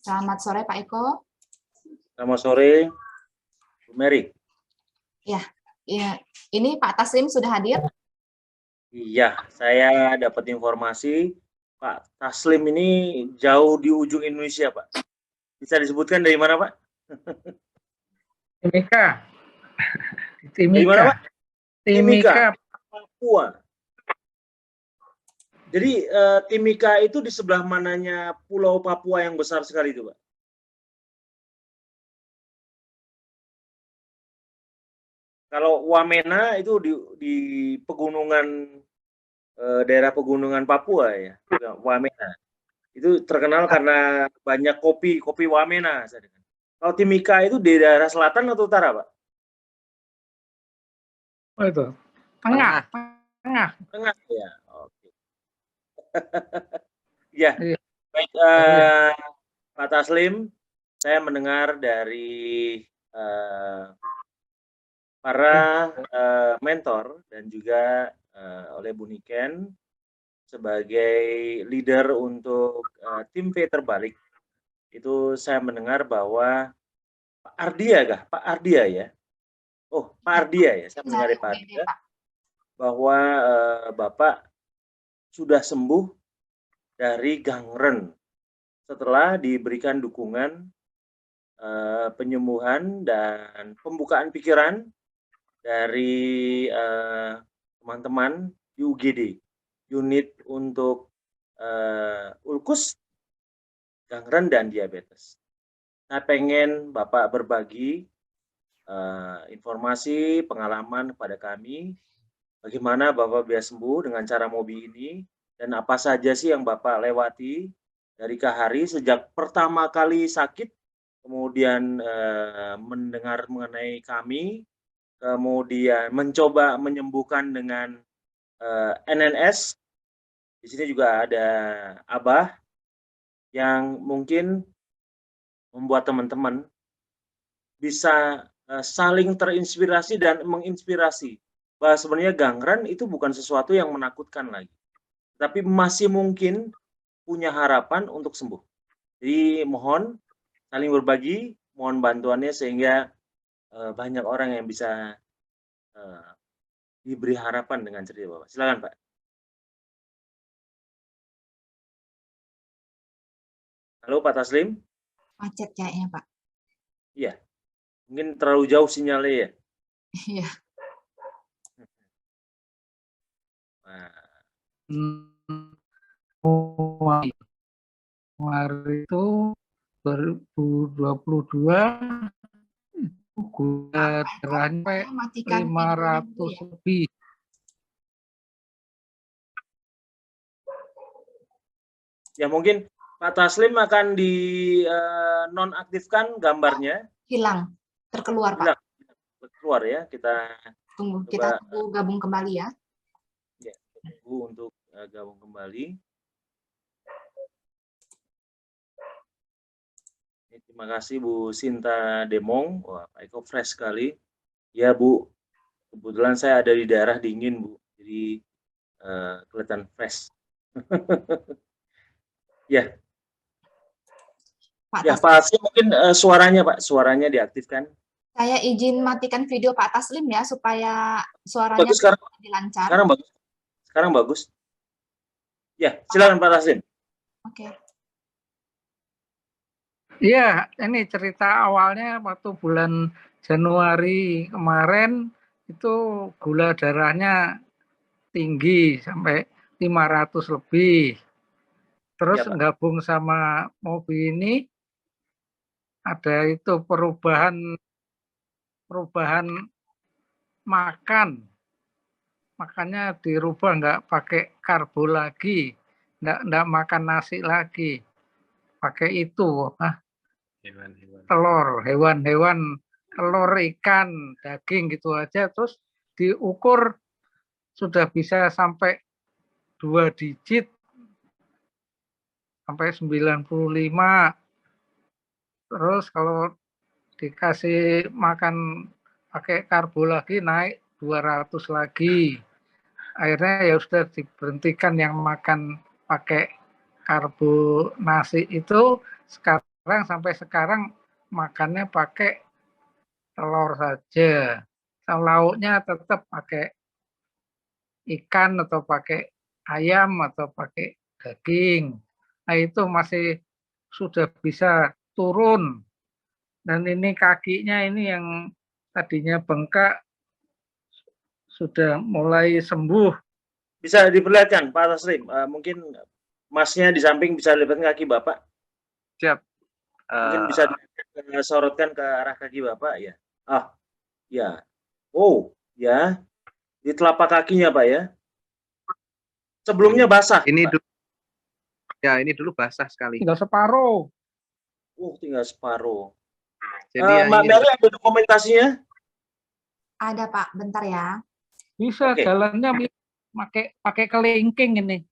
Selamat sore Pak Eko. Selamat sore, Bu Mary. Ya, ini Pak Taslim sudah hadir? Iya, saya dapat informasi Pak Taslim ini jauh di ujung Indonesia, Pak. Bisa disebutkan dari mana, Pak? Timika. Dari mana, Pak? Timika. Papua. Jadi Timika itu di sebelah mananya Pulau Papua yang besar sekali itu, Pak? Kalau Wamena itu di pegunungan, daerah pegunungan Papua ya, Wamena. Itu terkenal karena banyak kopi Wamena. Kalau Timika itu di daerah selatan atau utara, Pak? Oh itu, tengah. Tengah ya, oke. Ya, Iya. baik, Pak Taslim, saya mendengar dari para mentor dan juga oleh Bu Niken sebagai leader untuk tim V terbalik, itu saya mendengar bahwa Pak Ardia kah? Pak Ardia ya? Oh, Pak Ardia ya, saya mendengar Pak Ardia bahwa Bapak sudah sembuh dari gangren setelah diberikan dukungan penyembuhan dan pembukaan pikiran dari teman-teman di UGD, unit untuk ulkus, gangren, dan diabetes. Saya pengen Bapak berbagi informasi, pengalaman kepada kami, bagaimana Bapak bisa sembuh dengan cara Mobi ini, dan apa saja sih yang Bapak lewati dari Kahari sejak pertama kali sakit, kemudian mendengar mengenai kami, kemudian mencoba menyembuhkan dengan NNS. Di sini juga ada Abah yang mungkin membuat teman-teman bisa saling terinspirasi dan menginspirasi bahwa sebenarnya gangren itu bukan sesuatu yang menakutkan lagi, tapi masih mungkin punya harapan untuk sembuh. Jadi mohon saling berbagi, mohon bantuannya sehingga banyak orang yang bisa diberi harapan dengan cerita Bapak. Silakan, Pak. Halo, Pak Taslim. Macet kayaknya, Pak. Iya. Mungkin terlalu jauh sinyalnya ya. Iya. Hari itu 2022 gula darahnya 500 lebih. Ya mungkin Pak Taslim akan di nonaktifkan gambarnya. Hilang, terkeluar Pak. Hilang. Keluar ya, kita tunggu, kita tunggu gabung kembali ya. Ya, tunggu untuk gabung kembali. Terima kasih Bu Sinta Demong. Wah, Pak Eko fresh sekali. Ya Bu, kebetulan saya ada di daerah dingin Bu, jadi kelihatan fresh. Ya. Pak Ya Pak Taslim mungkin suaranya Pak, suaranya diaktifkan. Saya izin matikan video Pak Taslim ya supaya suaranya bagus, sekarang lancar. Sekarang bagus. Sekarang bagus. Ya, silakan Pak Taslim. Oke. Iya, ini cerita awalnya waktu bulan Januari kemarin itu gula darahnya tinggi sampai 500 lebih. Terus ya, gabung sama Mobi ini ada itu perubahan makannya dirubah, nggak pakai karbo lagi, nggak makan nasi lagi, pakai itu hewan-hewan, telur, ikan, daging gitu aja. Terus diukur sudah bisa sampai 2 digit sampai 95. Terus kalau dikasih makan pakai karbo lagi naik 200 lagi. Akhirnya ya sudah diberhentikan yang makan pakai karbo nasi itu. Sekarang sampai sekarang makannya pakai telur saja. Lauknya tetap pakai ikan atau pakai ayam atau pakai daging. Nah itu masih sudah bisa turun. Dan ini kakinya ini yang tadinya bengkak sudah mulai sembuh. Bisa diperlihatkan Pak Taslim, mungkin Masnya di samping bisa lihat kaki Bapak. Siap. Mungkin bisa sorotkan ke arah kaki Bapak ya. Ah, ya. Oh, ya. Di telapak kakinya Pak ya. Sebelumnya basah. Ini Pak. dulu, ya ini dulu basah sekali. Tinggal separuh. Tinggal separuh. Jadi Mbak Mary ada dokumentasinya? Ada Pak, bentar ya. Bisa jalannya pakai kelingking ini.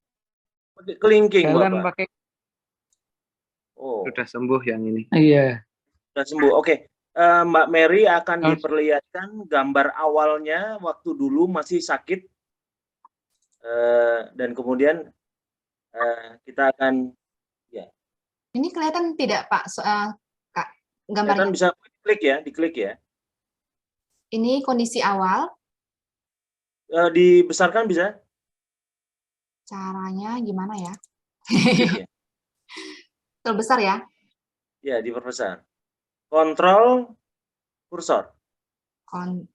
Pakai kelingking Jalan Bapak. pakai. Sudah sembuh yang ini. Iya. Sudah sembuh. Oke. Mbak Mary akan diperlihatkan gambar awalnya waktu dulu masih sakit. Dan kemudian kita akan ya. Ini kelihatan tidak Pak Kak gambarnya? Kelihatan, bisa diklik ya. Ini kondisi awal. Dibesarkan bisa? Caranya gimana ya? Ya. Terbesar ya? Ya, diperbesar. Kontrol kursor. Bisa.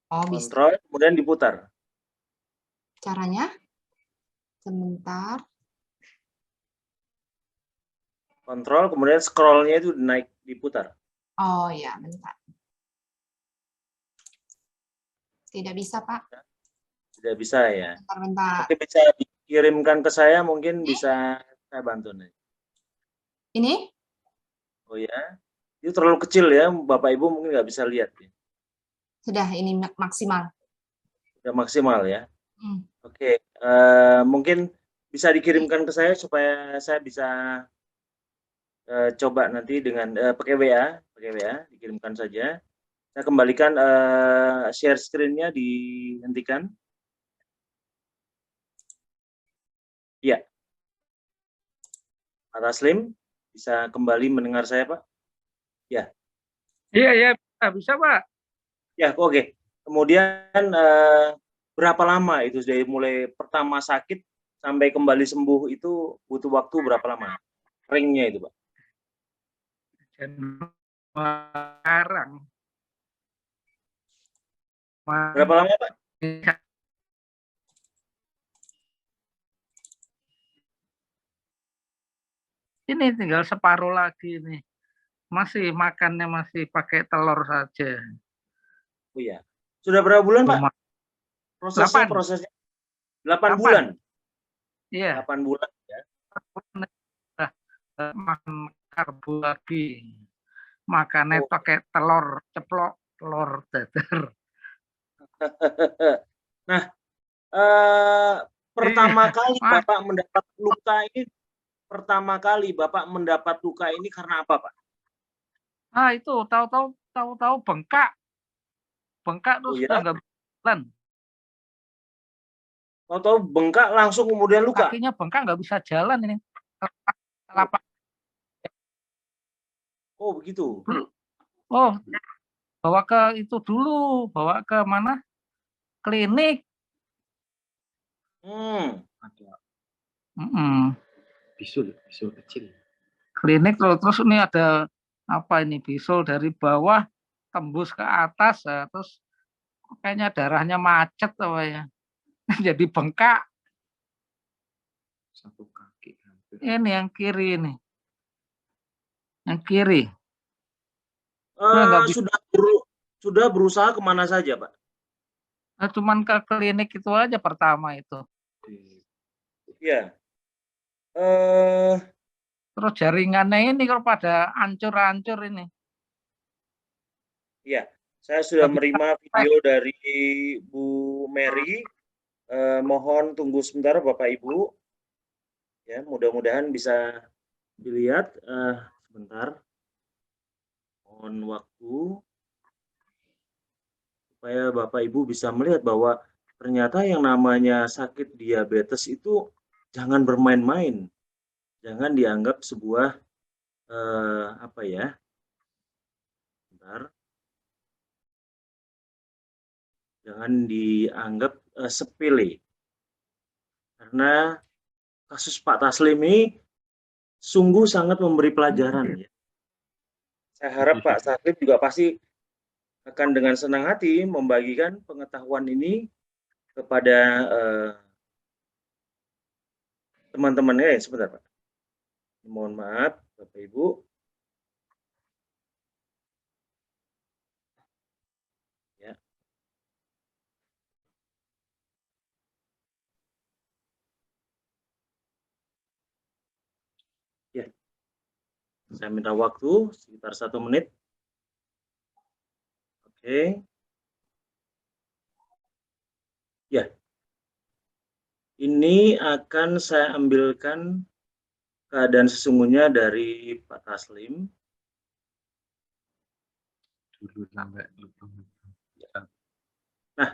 Kontrol, kemudian diputar. Caranya? Sebentar. Kontrol, kemudian scrollnya itu naik, diputar. Oh ya, bentar. Tidak bisa, Pak. Tidak bisa ya. Bentar. Oke, bisa dikirimkan ke saya, mungkin bisa saya bantu nih. Ini? Oh ya, itu terlalu kecil ya, Bapak Ibu mungkin nggak bisa lihat. Ya. Sudah, ini maksimal. Sudah maksimal ya. Oke, mungkin bisa dikirimkan ke saya supaya saya bisa coba nanti dengan pakai WA, dikirimkan saja. Saya kembalikan share screen-nya, dihentikan. Ya. Pak Taslim, bisa kembali mendengar saya, Pak? Ya. Iya, bisa, Pak. Ya, oke. Kemudian berapa lama itu dari mulai pertama sakit sampai kembali sembuh itu butuh waktu berapa lama? Keringnya itu, Pak? Sekarang. Berapa lama, Pak? Ini tinggal separuh lagi nih. Masih makannya masih pakai telur saja. Oh ya. Sudah berapa bulan, Pak? Prosesnya 8 bulan. Iya. 8 bulan ya. Makan karbo lagi. Makannya pakai telur ceplok, telur dadar. Nah, pertama kali Bapak mendapat luka ini, karena apa, Pak? Ah, itu tahu-tahu bengkak. Bengkak terus sudah nggak jalan. Tahu-tahu bengkak langsung kemudian luka. Kakinya bengkak nggak bisa jalan ini. Oh, begitu. Oh, bawa ke itu dulu, bawa ke mana? Klinik. Bisul kecil. Klinik terus ini ada apa ini, bisul dari bawah tembus ke atas, terus kayaknya darahnya macet apa ya. Jadi bengkak. Satu kaki hampir. Ini yang kiri ini. Yang kiri. Sudah berusaha kemana saja, Pak? Nah, cuman ke klinik itu aja pertama itu. Iya. Terus jaringannya ini kalau pada hancur-hancur ini. Iya, saya sudah menerima video dari Bu Mary. Mohon tunggu sebentar, Bapak Ibu. Ya, mudah-mudahan bisa dilihat. Sebentar. Mohon waktu supaya Bapak Ibu bisa melihat bahwa ternyata yang namanya sakit diabetes itu jangan bermain-main. Jangan dianggap sebuah apa ya? Bentar. Jangan dianggap sepele. Karena kasus Pak Taslim ini sungguh sangat memberi pelajaran ya. Saya harap Pak Taslim juga pasti akan dengan senang hati membagikan pengetahuan ini kepada teman-temannya. Sebentar Pak. Mohon maaf Bapak Ibu. Ya. Ya. Saya minta waktu sekitar 1 menit. Oke. Ya. Ini akan saya ambilkan keadaan sesungguhnya dari Pak Taslim. Nah,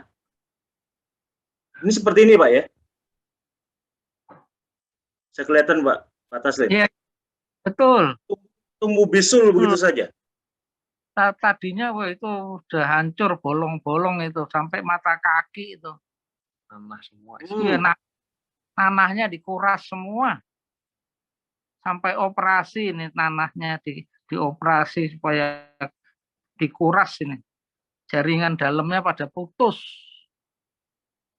ini seperti ini Pak ya. Saya kelihatan Pak Taslim. Iya, betul. Tumbuh bisul begitu saja. Tadinya itu udah hancur, bolong-bolong itu sampai mata kaki itu. Tanah semua. Iya, tanahnya dikuras semua. Sampai operasi ini tanahnya dioperasi supaya dikuras ini. Jaringan dalamnya pada putus.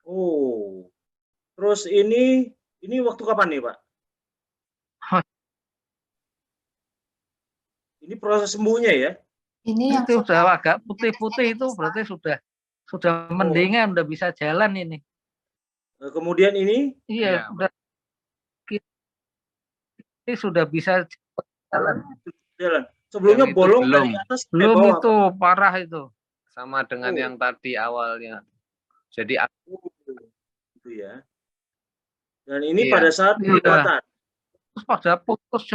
Oh. Terus ini waktu kapan nih, Pak? Ini proses sembuhnya ya? Ini yang itu sudah agak putih-putih itu berarti sudah mendingan, udah bisa jalan ini. Kemudian ini? Iya, ini sudah bisa jalan. Sebelumnya bolong dari atas belum bawah, itu Pak. Parah itu. Sama dengan yang tadi awalnya. Jadi itu ya. Dan ini pada saat perawatan. Terus pada putus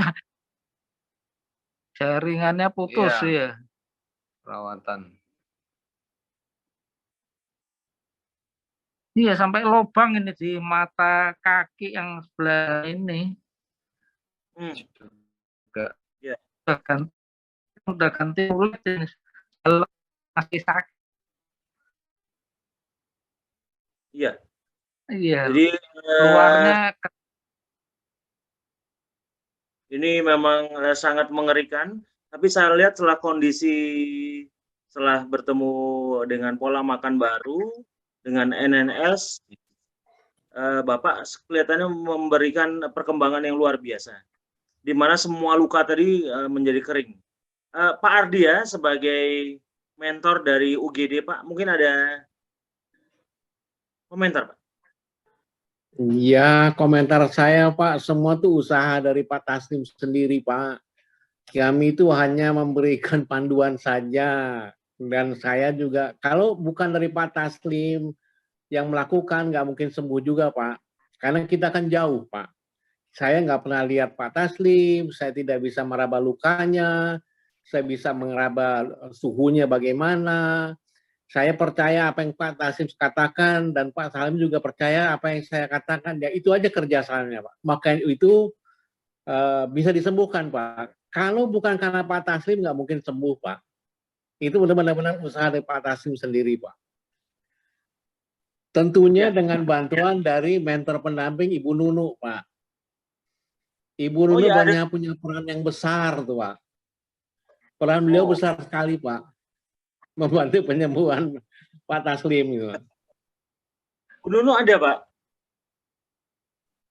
jaringannya putus ya. Perawatan. Iya, sampai lubang ini di mata kaki yang sebelah ini. Ya. Udah ganti kulit ini. Masih sakit. Iya. Iya. Jadi keluarnya ini memang sangat mengerikan. Tapi saya lihat setelah bertemu dengan pola makan baru, dengan NNS, Bapak kelihatannya memberikan perkembangan yang luar biasa, di mana semua luka tadi menjadi kering. Pak Ardi ya, sebagai mentor dari UGD, Pak, mungkin ada komentar, Pak? Ya, komentar saya, Pak, semua tuh usaha dari Pak Taslim sendiri, Pak. Kami itu hanya memberikan panduan saja. Dan saya juga, kalau bukan dari Pak Taslim yang melakukan, nggak mungkin sembuh juga, Pak. Karena kita kan jauh, Pak. Saya nggak pernah lihat Pak Taslim, saya tidak bisa meraba lukanya, saya bisa meraba suhunya bagaimana. Saya percaya apa yang Pak Taslim katakan, dan Pak Salim juga percaya apa yang saya katakan. Ya itu aja kerjasamanya, Pak. Maka itu bisa disembuhkan, Pak. Kalau bukan karena Pak Taslim, nggak mungkin sembuh, Pak. Itu benar-benar usaha dari Pak Taslim sendiri, Pak. Tentunya dengan bantuan dari mentor pendamping Ibu Nunu, Pak. Ibu Nunu banyak punya peran yang besar, tuh, Pak. Peran beliau besar sekali, Pak. Membantu penyembuhan Pak Taslim gitu. Bu Nunu ada, Pak?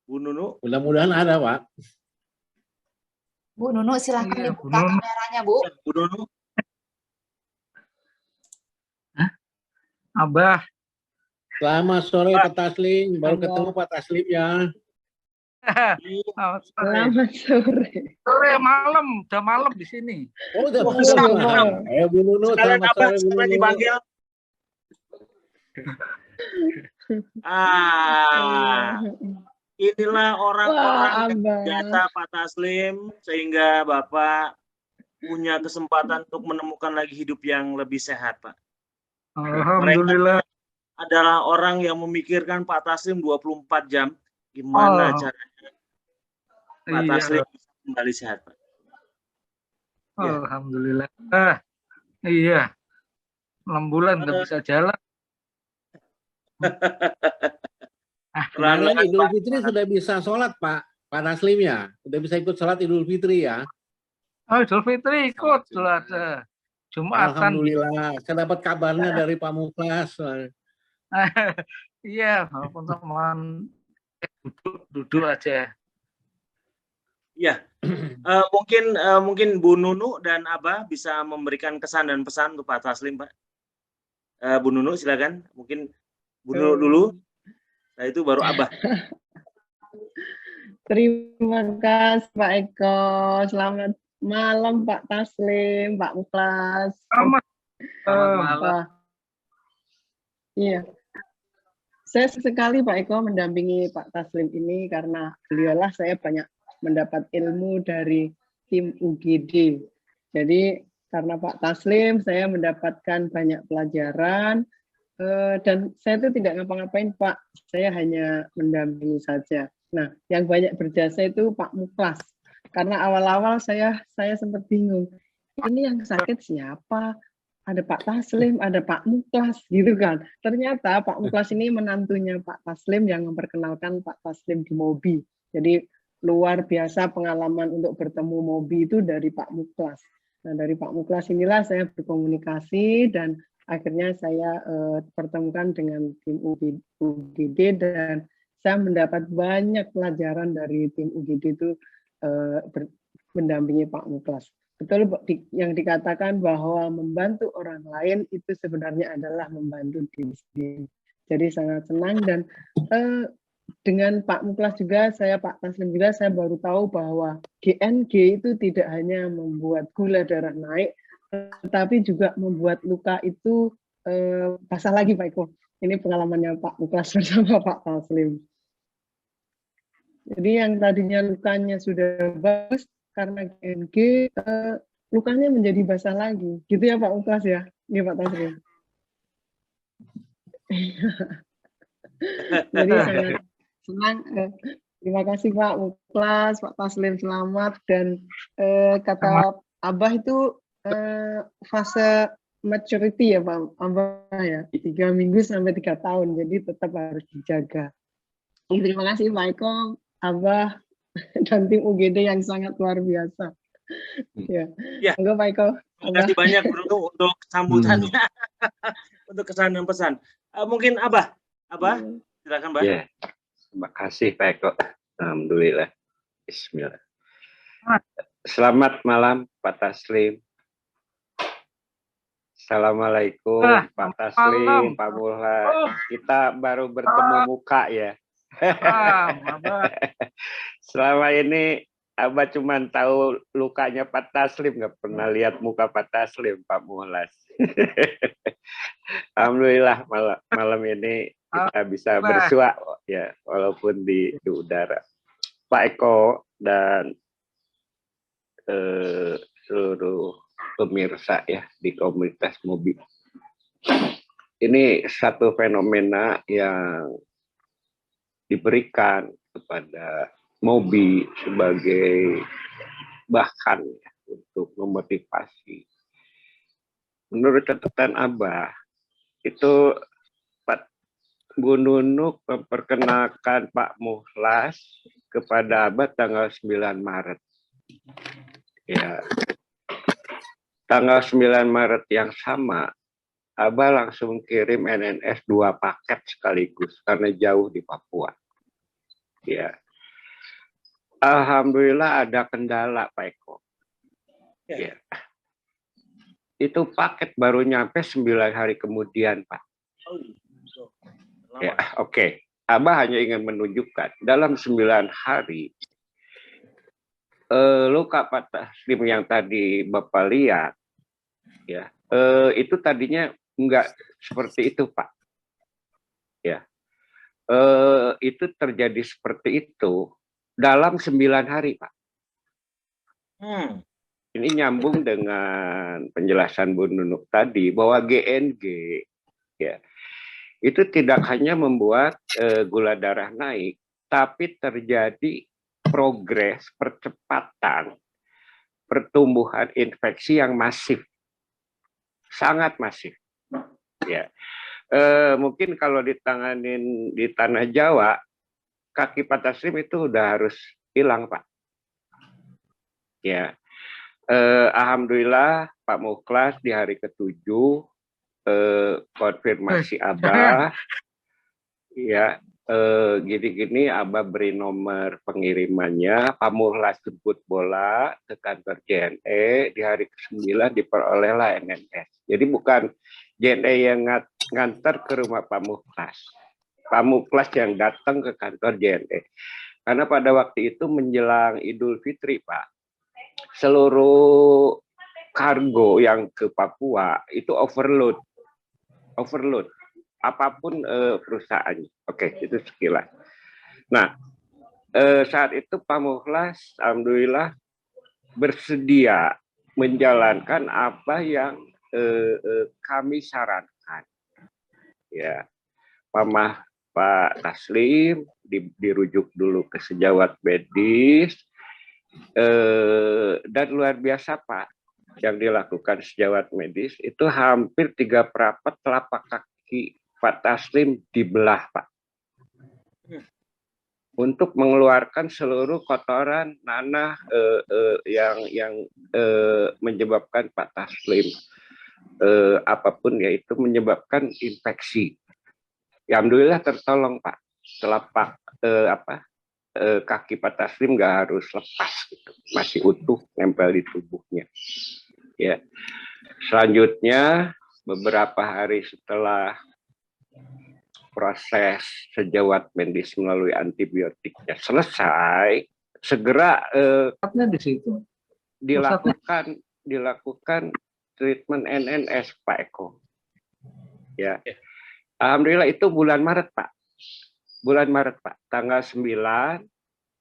Bu Nunu? Mudah-mudahan ada, Pak. Bu Nunu, silahkan dibuka kameranya, Bu. Bu Nunu. Abah. Selamat sore Pak Taslim, baru ketemu Pak Taslim ya. Selamat sore. Malam, udah malam di sini. Oh, udah malam. Ayo Bu Nunu, selamat sore Bu Nunu. Dipanggil. Inilah orang-orang jasa Pak Taslim, sehingga Bapak punya kesempatan untuk menemukan lagi hidup yang lebih sehat, Pak. Alhamdulillah. Mereka adalah orang yang memikirkan Pak Taslim 24 jam. Gimana caranya Pak Taslim bisa kembali sehat, Pak? Ya. Alhamdulillah. Iya, 6 bulan nggak bisa jalan. Kemarin Pelan-pelan, Idul Pak. Fitri sudah bisa sholat, Pak Taslim ya. Sudah bisa ikut sholat Idul Fitri ya. Oh, Idul Fitri ikut sholat Jumatan. Alhamdulillah. Saya dapat kabarnya dari Pak Muklas. Iya, walaupun teman duduk aja. Ya, mungkin Bu Nunu dan Abah bisa memberikan kesan dan pesan untuk Pak Taslim, Pak. Bu Nunu silakan. Mungkin Bu Nunu dulu. Nah, itu baru Abah. Terima kasih Pak Eko. Selamat malam Pak Taslim, Pak Muklas. Selamat malam. Wah. Iya. Saya sekali Pak Eko mendampingi Pak Taslim ini karena beliaulah saya banyak mendapat ilmu dari tim UGD. Jadi karena Pak Taslim saya mendapatkan banyak pelajaran dan saya itu tidak ngapa-ngapain Pak, saya hanya mendampingi saja. Nah, yang banyak berjasa itu Pak Muklas. Karena awal-awal saya sempat bingung. Ini yang sakit siapa? Ada Pak Taslim, ada Pak Muklas, gitu kan. Ternyata Pak Muklas ini menantunya Pak Taslim yang memperkenalkan Pak Taslim di Mobi. Jadi luar biasa pengalaman untuk bertemu Mobi itu dari Pak Muklas. Nah, dari Pak Muklas inilah saya berkomunikasi dan akhirnya saya pertemukan dengan tim UGD dan saya mendapat banyak pelajaran dari tim UGD itu mendampingi Pak Muklas. Betul yang dikatakan bahwa membantu orang lain itu sebenarnya adalah membantu diri sendiri. Jadi sangat senang dan dengan Pak Muklas juga, Pak Taslim juga, saya baru tahu bahwa GNG itu tidak hanya membuat gula darah naik, tetapi juga membuat luka itu basah lagi Pak Eko. Ini pengalamannya Pak Muklas bersama Pak Taslim. Jadi yang tadinya lukanya sudah bagus, karena GNG lukanya menjadi basah lagi. Gitu ya Pak Muklas ya? Ini Pak Taslim. Jadi sangat senang. Terima kasih Pak Muklas, Pak Taslim, selamat. Dan kata Abah itu fase maturity ya Pak Abah ya, 3 minggu sampai 3 tahun, jadi tetap harus dijaga. Terima kasih Pak Eko, Abah, dan tim UGD yang sangat luar biasa. Ya, enggak Pak Eko. Terima kasih banyak Bro untuk sambutannya, untuk kesan dan pesan. Mungkin Abah, silakan Mbak. Ya, terima kasih Pak Eko. Alhamdulillah. Bismillah. Selamat malam Pak Taslim. Assalamualaikum Pak Taslim, Pak Muklas. Kita baru bertemu muka ya. Selama ini Abah cuma tahu lukanya Pak Taslim, nggak pernah lihat muka Pak Taslim, Pak Muklas. Alhamdulillah malam ini kita bisa bersua ya, walaupun di udara. Pak Eko dan seluruh pemirsa ya di komunitas Mobi. Ini satu fenomena yang diberikan kepada Mobi sebagai bahkan ya, untuk memotivasi. Menurut catatan Abah, itu Pak Bu Nunuk memperkenalkan Pak Muklas kepada Abah tanggal 9 Maret. Ya. Tanggal 9 Maret yang sama, Abah langsung kirim NNS 2 paket sekaligus karena jauh di Papua. Ya. Alhamdulillah ada kendala Pak Eko. Ya. Itu paket baru nyampe 9 hari kemudian, Pak. Ya, oke. Abah hanya ingin menunjukkan dalam 9 hari luka Pak Taslim yang tadi Bapak lihat, ya, itu tadinya enggak seperti itu, Pak. Ya, itu terjadi seperti itu dalam 9 hari, Pak. Ini nyambung dengan penjelasan Bu Nunuk tadi bahwa GNG, ya, itu tidak hanya membuat gula darah naik, tapi terjadi progres, percepatan pertumbuhan infeksi yang masif, sangat masif. Ya, mungkin kalau ditanganin di tanah Jawa, kaki Pak Taslim itu udah harus hilang, Pak. Ya, alhamdulillah Pak Mukhlas di hari ke-7 konfirmasi Abah, ya. Gini-gini Abah beri nomor pengirimannya, Pak Mukhlas jemput bola ke kantor JNE, di hari ke-9 diperolehlah NNS. Jadi bukan JNE yang ngantar ke rumah Pak Mukhlas. Pak Mukhlas yang datang ke kantor JNE. Karena pada waktu itu menjelang Idul Fitri, Pak, seluruh kargo yang ke Papua itu overload, apapun perusahaannya. Oke, itu sekilas. Nah, saat itu Pak Mukhlas alhamdulillah bersedia menjalankan apa yang kami sarankan. Ya, Pak Taslim dirujuk dulu ke sejawat medis, dan luar biasa Pak yang dilakukan sejawat medis itu hampir 3/4 telapak kaki Pak Taslim dibelah, Pak, untuk mengeluarkan seluruh kotoran nanah yang menyebabkan Pak Taslim apapun, yaitu menyebabkan infeksi. Ya, alhamdulillah tertolong, Pak. Telapak kaki Pak Taslim nggak harus lepas, gitu. Masih utuh nempel di tubuhnya. Ya. Selanjutnya beberapa hari setelah proses sejawat medis melalui antibiotiknya selesai, segera di situ dilakukan treatment NNS, Pak Eko. Ya. Alhamdulillah itu bulan Maret, Pak. Bulan Maret, Pak. Tanggal 9,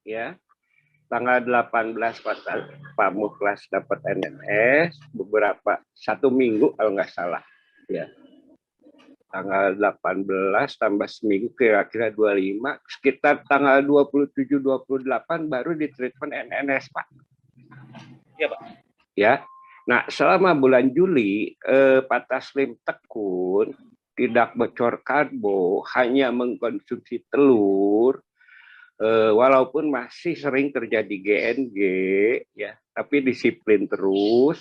ya. Tanggal 18 Pak Mukhlas dapat NNS, beberapa 1 minggu kalau nggak salah, ya. Tanggal 18 tambah seminggu kira-kira 25, sekitar tanggal 27-28 baru di treatment NNS, Pak. Iya, Pak. Ya. Nah, selama bulan Juli Pak Taslim tekun, tidak bocor karbo, hanya mengkonsumsi telur, walaupun masih sering terjadi GNG, ya, tapi disiplin terus.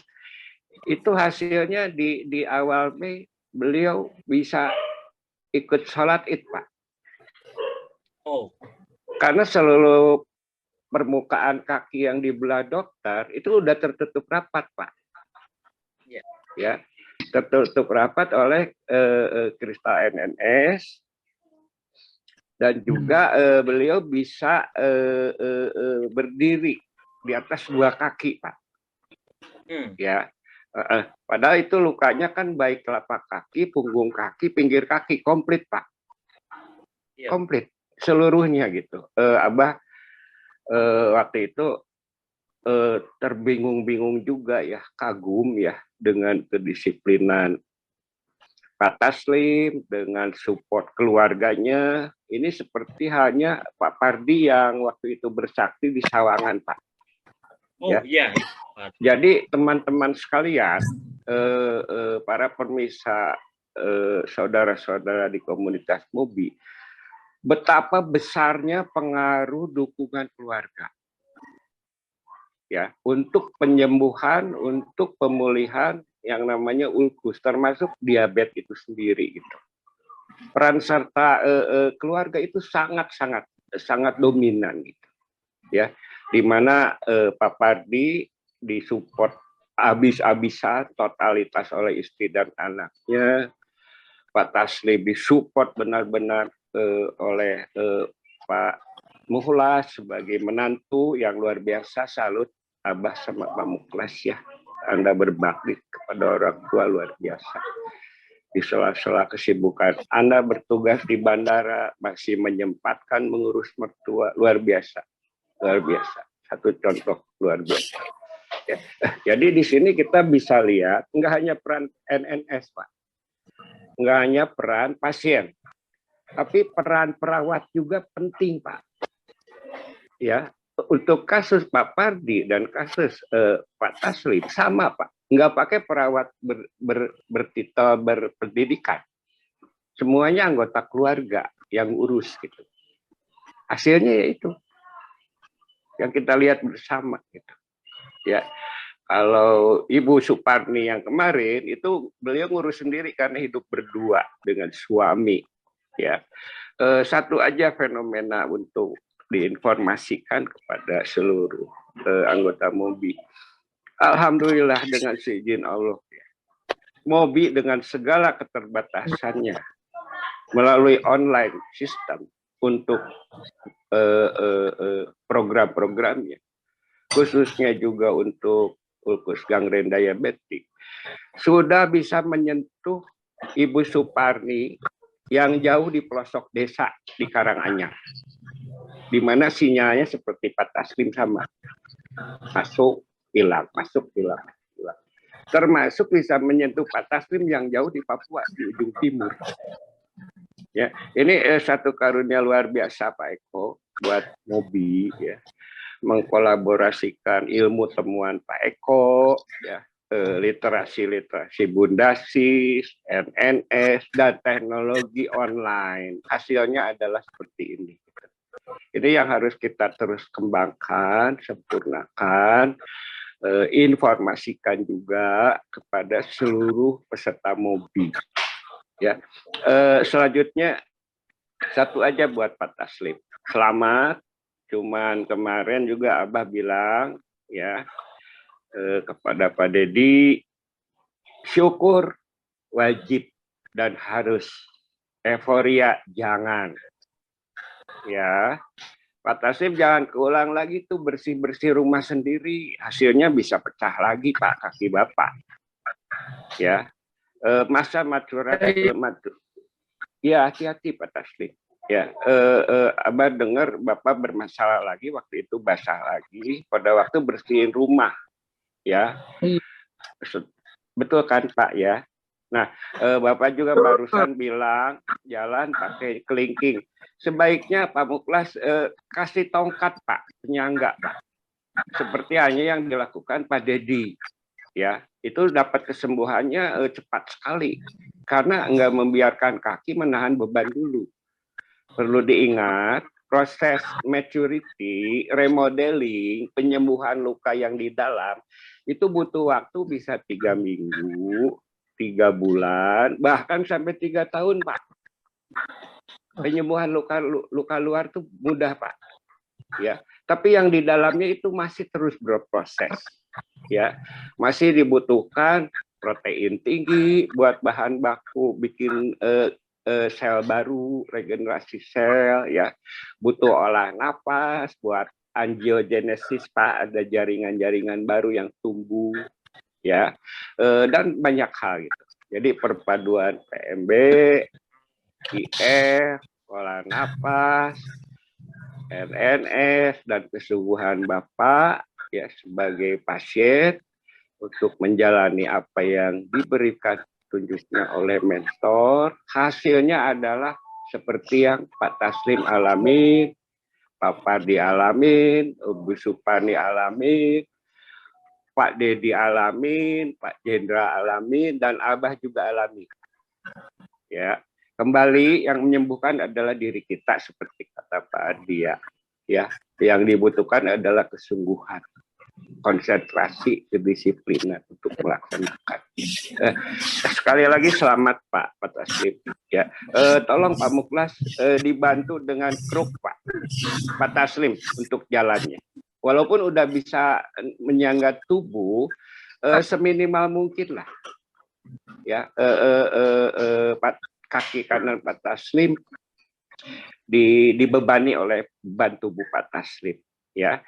Itu hasilnya di awal Mei beliau bisa ikut sholat Id, Pak. Oh. Karena seluruh permukaan kaki yang dibelah dokter itu udah tertutup rapat, Pak. Ya, tertutup rapat oleh kristal NNS, dan juga beliau bisa berdiri di atas 2 kaki, Pak. Ya, padahal itu lukanya kan baik telapak kaki, punggung kaki, pinggir kaki, komplit, Pak. Komplit seluruhnya gitu. Abah waktu itu terbingung-bingung juga ya, kagum ya dengan kedisiplinan Pak Taslim, dengan support keluarganya. Ini seperti hanya Pak Pardi yang waktu itu bersakti di Sawangan, Pak. Oh iya. Jadi teman-teman sekalian, para pemirsa, saudara-saudara di komunitas MUBI, betapa besarnya pengaruh dukungan keluarga. Ya, untuk penyembuhan, untuk pemulihan yang namanya ulkus, termasuk diabetes itu sendiri gitu. Peran serta keluarga itu sangat dominan gitu. Ya, di mana Pak Pardi disupport habis-habisan totalitas oleh istri dan anaknya. Pak Taslim disupport benar-benar oleh Pak Mukhlas sebagai menantu yang luar biasa. Salut Abah sama Pak Mukhlas ya, Anda berbakti kepada orang tua luar biasa. Di sela-sela kesibukan Anda bertugas di bandara masih menyempatkan mengurus mertua, luar biasa, luar biasa. Satu contoh luar biasa. Ya. Jadi di sini kita bisa lihat nggak hanya peran NNS, Pak, nggak hanya peran pasien, tapi peran perawat juga penting, Pak. Ya, untuk kasus Pak Pardi dan kasus Pak Taslim sama Pak, nggak pakai perawat bertitel berpendidikan, semuanya anggota keluarga yang urus gitu. Hasilnya ya itu yang kita lihat bersama gitu. Ya, kalau Ibu Suparni yang kemarin itu beliau ngurus sendiri karena hidup berdua dengan suami. Ya, satu aja fenomena untuk diinformasikan kepada seluruh anggota MOBI. Alhamdulillah dengan seizin Allah, ya. MOBI dengan segala keterbatasannya melalui online sistem untuk program-programnya, khususnya juga untuk ulkus gangren diabetik, sudah bisa menyentuh Ibu Suparni yang jauh di pelosok desa di Karanganyar, di mana sinyalnya seperti Pak Taslim sama, masuk hilang, masuk hilang, hilang. Termasuk bisa menyentuh Pak Taslim yang jauh di Papua di ujung timur. Ya, ini satu karunia luar biasa Pak Eko buat MOBI, ya, mengkolaborasikan ilmu temuan Pak Eko, ya, literasi Bundasis, NNS, dan teknologi online. Hasilnya adalah seperti ini. Ini yang harus kita terus kembangkan, sempurnakan, informasikan juga kepada seluruh peserta MOBI. Ya, selanjutnya satu aja buat Pak Taslim. Selamat. Cuman kemarin juga Abah bilang ya kepada Pak Dedi, syukur wajib dan harus, euforia jangan. Ya, Pak Taslim jangan keulang lagi tuh bersih-bersih rumah sendiri, hasilnya bisa pecah lagi Pak kaki Bapak. Ya, masa ya hati-hati Pak Taslim. Ya, Abah dengar Bapak bermasalah lagi waktu itu, basah lagi pada waktu bersihin rumah. Ya, betul kan Pak ya. Nah, Bapak juga barusan bilang jalan pakai kelingking. Sebaiknya Pak Muklas kasih tongkat Pak, penyangga Pak. Seperti hanya yang dilakukan Pak Dedi. Ya, itu dapat kesembuhannya cepat sekali karena enggak membiarkan kaki menahan beban dulu. Perlu diingat, proses maturity, remodeling, penyembuhan luka yang di dalam, itu butuh waktu bisa 3 minggu, 3 bulan, bahkan sampai 3 tahun, Pak. Penyembuhan luka luar itu mudah, Pak. Ya, tapi yang di dalamnya itu masih terus berproses. Ya, masih dibutuhkan protein tinggi buat bahan baku bikin sel baru, regenerasi sel, ya, butuh olah napas buat angiogenesis Pak, ada jaringan-jaringan baru yang tumbuh, ya, dan banyak hal gitu. Jadi perpaduan PMB, IF, olah napas, RNS, dan kesubuhan Bapak ya sebagai pasien untuk menjalani apa yang diberikan tunjuknya oleh mentor, hasilnya adalah seperti yang Pak Taslim alamin, Pak Pardi alamin, Bu Supani alamin, Pak Dedi alamin, Pak Jendra alamin, dan Abah juga alami. Ya, kembali yang menyembuhkan adalah diri kita seperti kata Pak Ardia. Ya, yang dibutuhkan adalah kesungguhan, konsentrasi, kedisiplinan untuk melaksanakan. Sekali lagi selamat Pak Taslim. Ya, tolong Pak Muklas dibantu dengan kruk Pak Taslim untuk jalannya. Walaupun udah bisa menyangga tubuh, seminimal mungkin lah. Ya, kaki kanan Pak Taslim dibebani oleh beban tubuh Pak Taslim. Ya.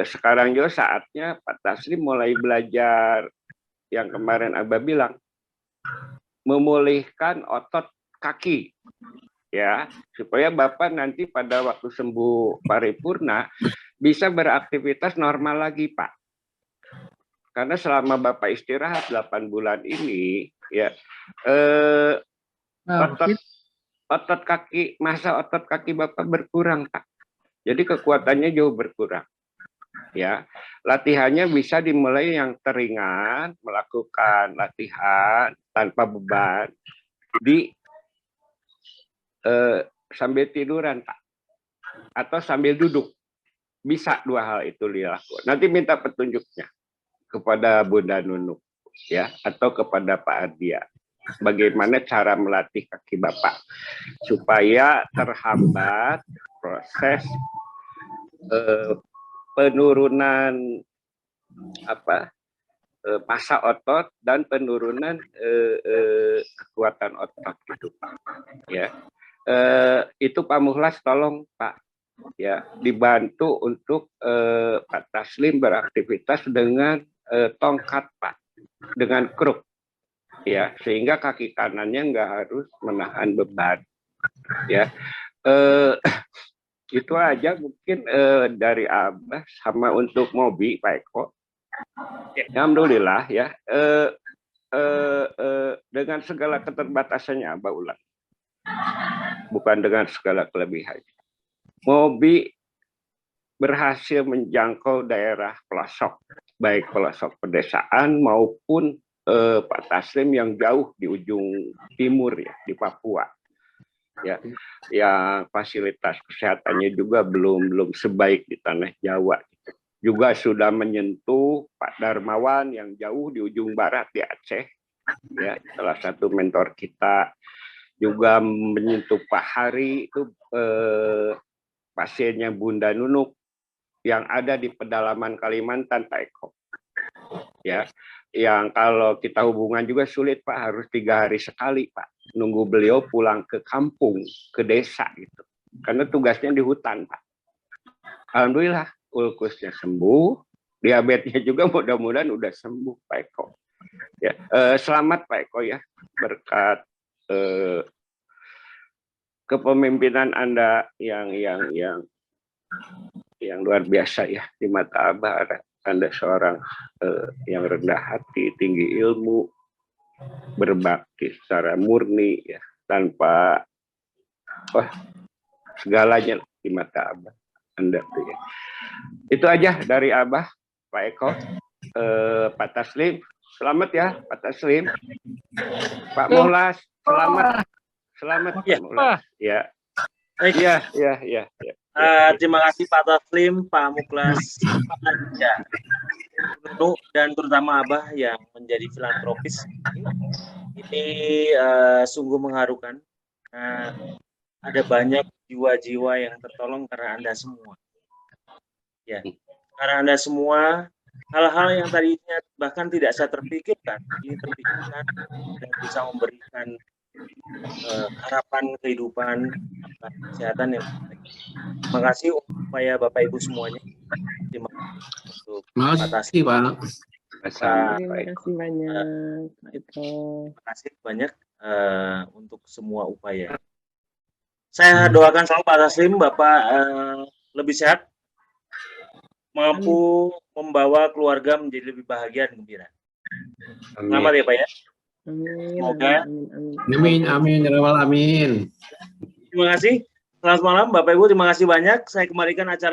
Sekarang juga saatnya Pak Taslim mulai belajar yang kemarin Abah bilang, memulihkan otot kaki, ya, supaya Bapak nanti pada waktu sembuh paripurna bisa beraktivitas normal lagi Pak. Karena selama Bapak istirahat 8 bulan ini, ya, otot kaki, masa otot kaki Bapak berkurang Pak. Jadi kekuatannya jauh berkurang. Ya, latihannya bisa dimulai yang teringan, melakukan latihan tanpa beban di sambil tiduran, Pak, atau sambil duduk. Bisa dua hal itu dilakukan. Nanti minta petunjuknya kepada Bunda Nunuk, ya, atau kepada Pak Ardia. Bagaimana cara melatih kaki Bapak supaya terhambat proses penurunan massa otot dan penurunan kekuatan otot gitu, Pak. Ya, itu Pak Mukhlas tolong Pak, ya, dibantu untuk Pak Taslim beraktivitas dengan tongkat, Pak, dengan kruk, ya, sehingga kaki kanannya nggak harus menahan beban, ya. Itu aja mungkin dari Abah. Sama untuk Mobi, Pak Eko. Alhamdulillah ya, dengan segala keterbatasannya Abah ulang, bukan dengan segala kelebihan. Mobi berhasil menjangkau daerah pelosok, baik pelosok pedesaan maupun Pak Taslim yang jauh di ujung timur ya, di Papua. Ya, yang fasilitas kesehatannya juga belum sebaik di tanah Jawa. Juga sudah menyentuh Pak Darmawan yang jauh di ujung barat di Aceh, ya, salah satu mentor kita. Juga menyentuh Pak Hari, itu pasiennya Bunda Nunuk yang ada di pedalaman Kalimantan, Pak Eko. Ya, yang kalau kita hubungan juga sulit, Pak, harus 3 hari sekali, Pak, nunggu beliau pulang ke kampung, ke desa gitu, karena tugasnya di hutan, Pak. Alhamdulillah ulkusnya sembuh, diabetesnya juga mudah-mudahan udah sembuh, Pak Eko. Ya, selamat Pak Eko ya, berkat kepemimpinan Anda yang luar biasa ya di mata Abah. Anda seorang yang rendah hati, tinggi ilmu, berbakti secara murni ya, tanpa segalanya di mata Abah. Anda tuh ya. Itu aja dari Abah, Pak Eko. Pak Taslim, selamat ya Pak Taslim. Pak Mukhlas, selamat Ya. Pak Mukhlas. Ya. Baik. Ya. Terima kasih Pak Taslim, Pak Mukhlas, Pak Ardia, Nunuk, dan terutama Abah yang menjadi filantropis. Ini sungguh mengharukan. Ada banyak jiwa-jiwa yang tertolong karena Anda semua. Ya, karena Anda semua, hal-hal yang tadinya bahkan tidak saya terpikirkan, ini terpikirkan dan bisa memberikan harapan kehidupan kesehatan yang baik. Terima kasih upaya Bapak Ibu semuanya. Terima kasih untuk Pak Taslim. Terima kasih banyak. Terima kasih banyak untuk semua upaya. Saya doakan selalu Pak Taslim, Bapak lebih sehat, mampu membawa keluarga menjadi lebih bahagia dan gembira. Selamat ya Pak ya. Amin. Semoga. Amin. Amin. Terima kasih. Selamat malam Bapak Ibu, terima kasih banyak. Saya kembalikan acara.